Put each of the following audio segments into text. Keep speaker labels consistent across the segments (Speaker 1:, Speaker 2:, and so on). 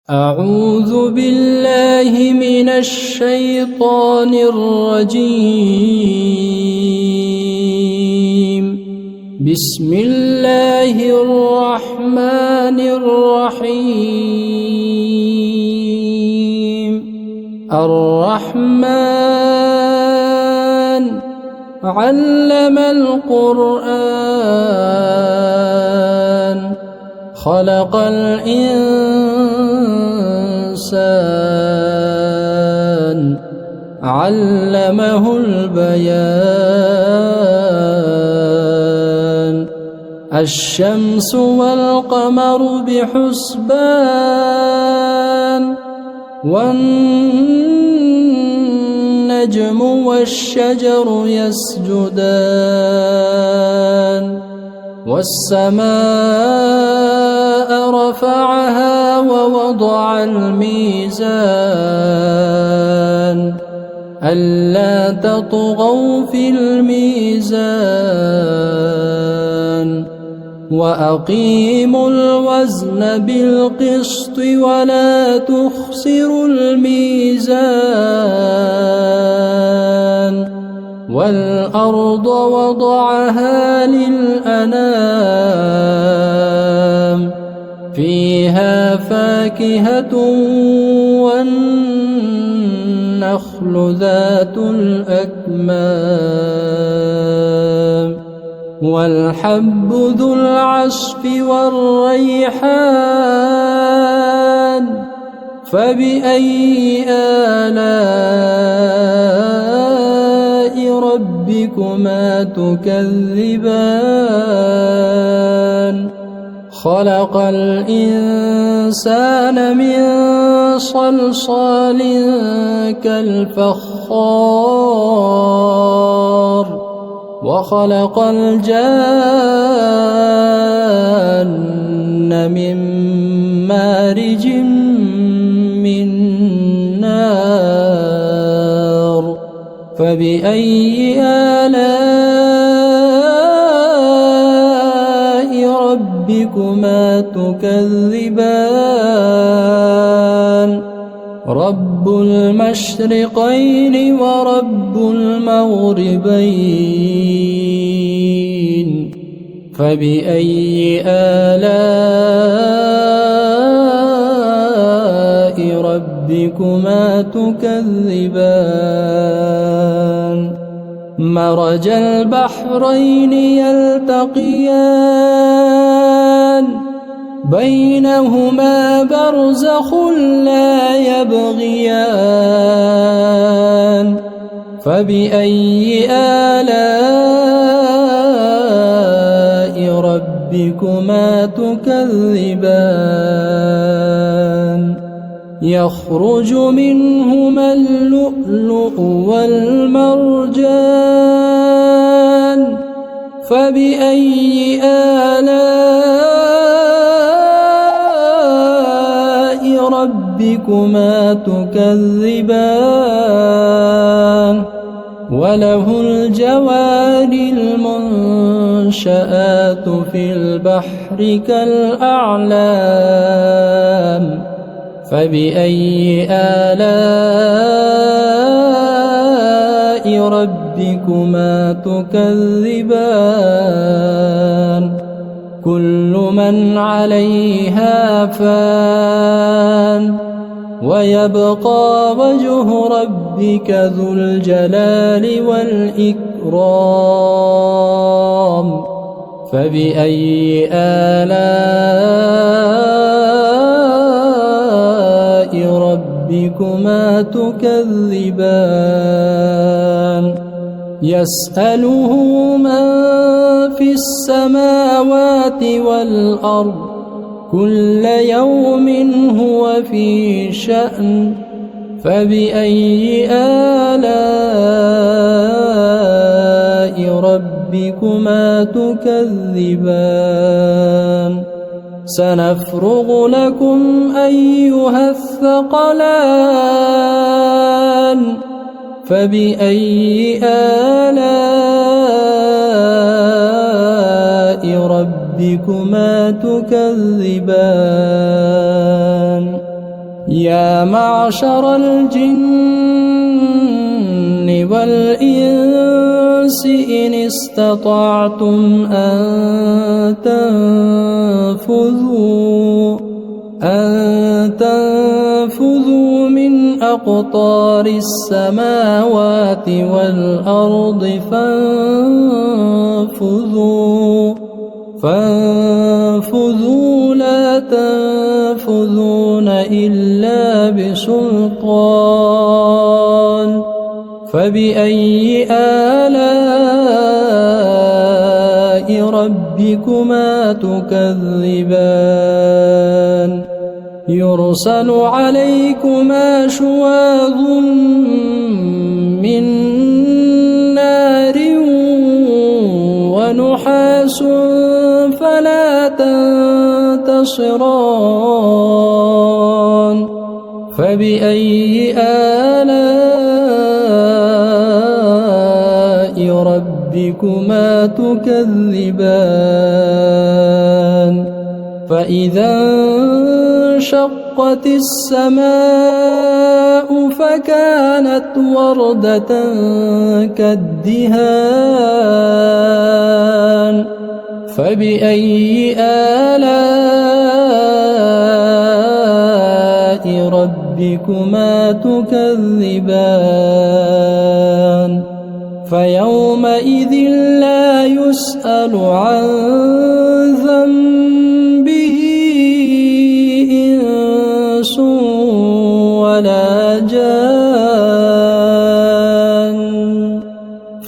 Speaker 1: أعوذ بالله من الشيطان الرجيم. بسم الله الرحمن الرحيم. الرحمن علم القرآن خلق الإنسان علمه البيان. الشمس والقمر بحسبان والنجم والشجر يسجدان والسماء رفعها ووضع الميزان ألا تطغوا في الميزان وأقيموا الوزن بالقسط ولا تخسروا الميزان والأرض وضعها للأنام فيها فاكهة والنخل ذات الأكمام والحب ذو العصف والريحان فبأي آلاء ربكما تكذبان. خلق الإنسان من صلصال كالفخار وخلق الجان من مارج من نار فبأي آلاء ربكما تكذبان. رب المشرقين ورب المغربين فبأي آلاء ربكما تكذبان. مرج البحرين يلتقيان بينهما برزخ لا يبغيان فبأي آلاء ربكما تكذبان. يخرج منهما اللؤلؤ والمرجان فبأي آلاء ربكما تكذبان. وله الجوار المنشآت في البحر كالأعلام فبأي آلاء ربكما تكذبان. كل من عليها فان ويبقى وجه ربك ذو الجلال والإكرام فبأي آلاء ربكما تكذبان. يسأله من في السماوات والأرض كل يوم هو في شأن فبأي آلاء ربكما تكذبان. سنفرغ لكم أيها الثقلان فبأي آلاء ربكما تكذبان. يا معشر الجن والإنس إن استطعتم أن تنفذوا من أقطار السماوات والأرض فانفذوا لا تنفذون إلا بسلطان فبأي آلاء ربكما تكذبان يرسل عليكما شواظ من نار ونحاس فلا تنتصران فبأي آلاء ربكما تكذبان فإذا انشقت السماء فكانت وردة كالدهان فبأي آلاء ربكما تكذبان فيومئذ لا يسأل عن ذنبه إنس ولا جان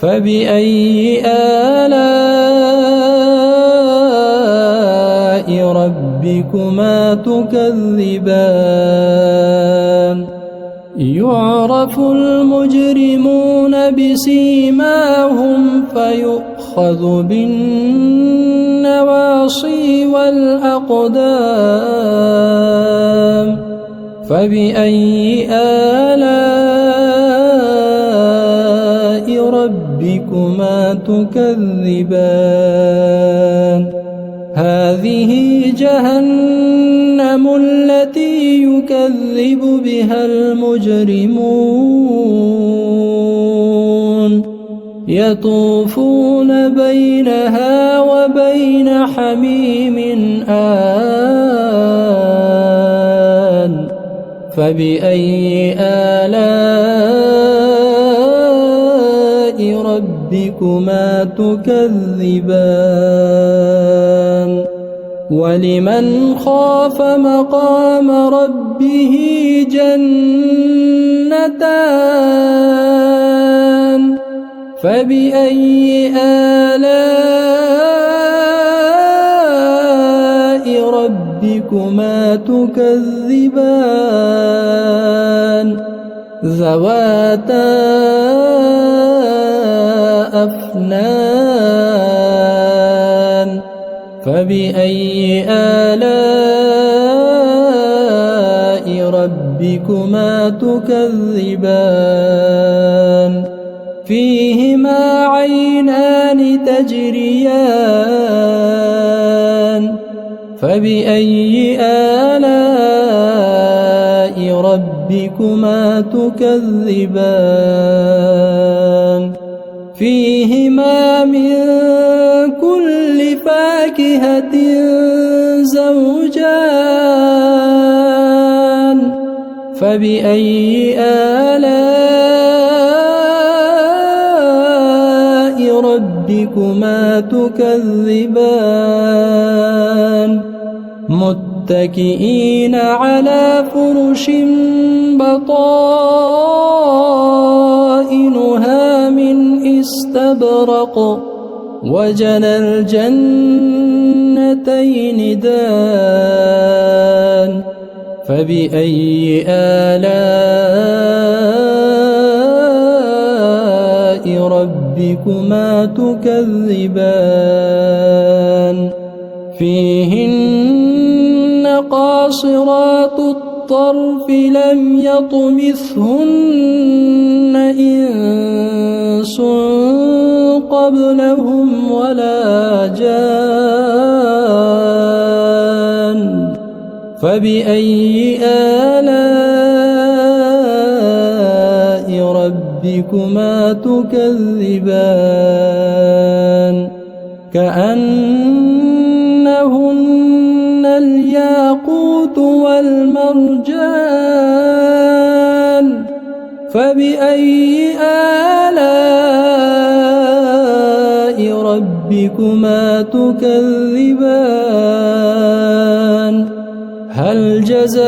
Speaker 1: فبأي آلاء ربكما تكذبان يعرف المجرمون بسيماهم فيؤخذ بالنواصي والأقدام فبأي آلاء ربكما تكذبان هذه جهنم التي يكذب بها المجرمون يطوفون بينها وبين حميم آن فبأي آلاء ربكما تكذبان ولمن خاف مقام ربه جنتان فبأي آلاء ربكما تكذبان ذواتا أفنان فبأي آلاء ربكما تكذبان فيهما عينان تجريان فبأي آلاء ربكما تكذبان فيهما من كل فاكهة زوجان فبأي آلاء ربكما تكذبان متكئين على فرش بطائنها من استبرق وجنى الجنتين دان فبأي آلاء ربكما تكذبان فيهن قاصرات الطرف لم يطمثهن إنس قبلهم ولا جان فبأي آلاء ربكما تكذبان كأنهن الياقوت والمرجان فبأي آلاء ربكما تكذبان هل جزاء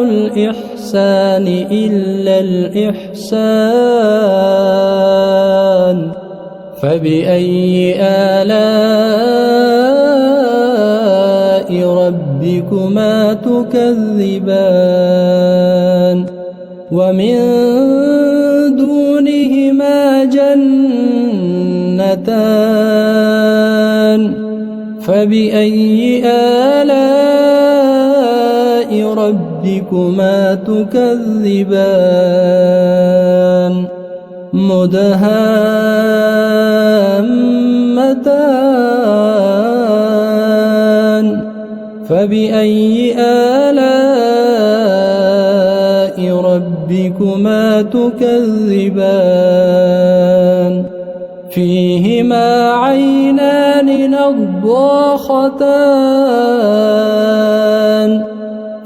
Speaker 1: الإحسان إلا الإحسان فبأي آلاء ربكما تكذبان ومن دونهما جنتان فبأي آلاء ربكما تكذبان مدهامتان فبأي آلاء ربكما تكذبان فيهما عينان نضاختان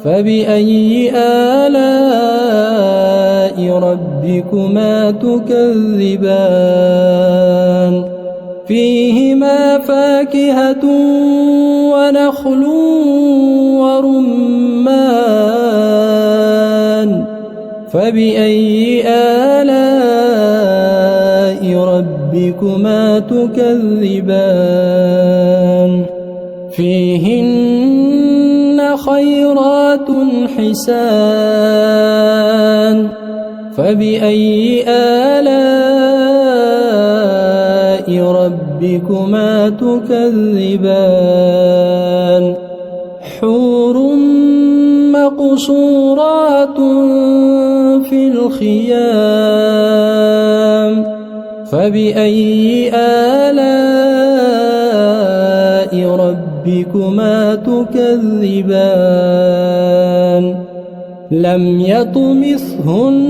Speaker 1: فبأي آلاء ربكما تكذبان فيهما فاكهة ونخل ورمان فبأي آلاء ربكما تكذبان فيهن خيرات حسان فبأي آلاء ربكما تكذبان حور مقصورات في الخيام فبأي آلاء ربكما تكذبان لم يطمثهن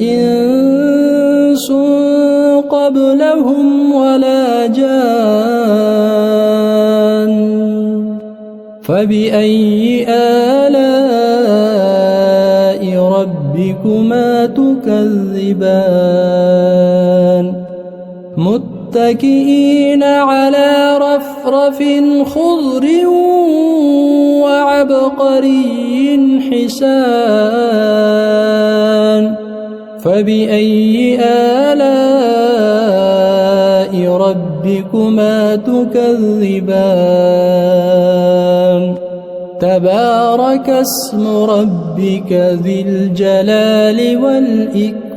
Speaker 1: إنس قبلهم ولا جان فبأي آلاء ربكما تكذبان متكئين على رفرف خضر وعبقري حسان فبأي آلاء ربكما تكذبان تبارك اسم ربك ذي الجلال والإكرام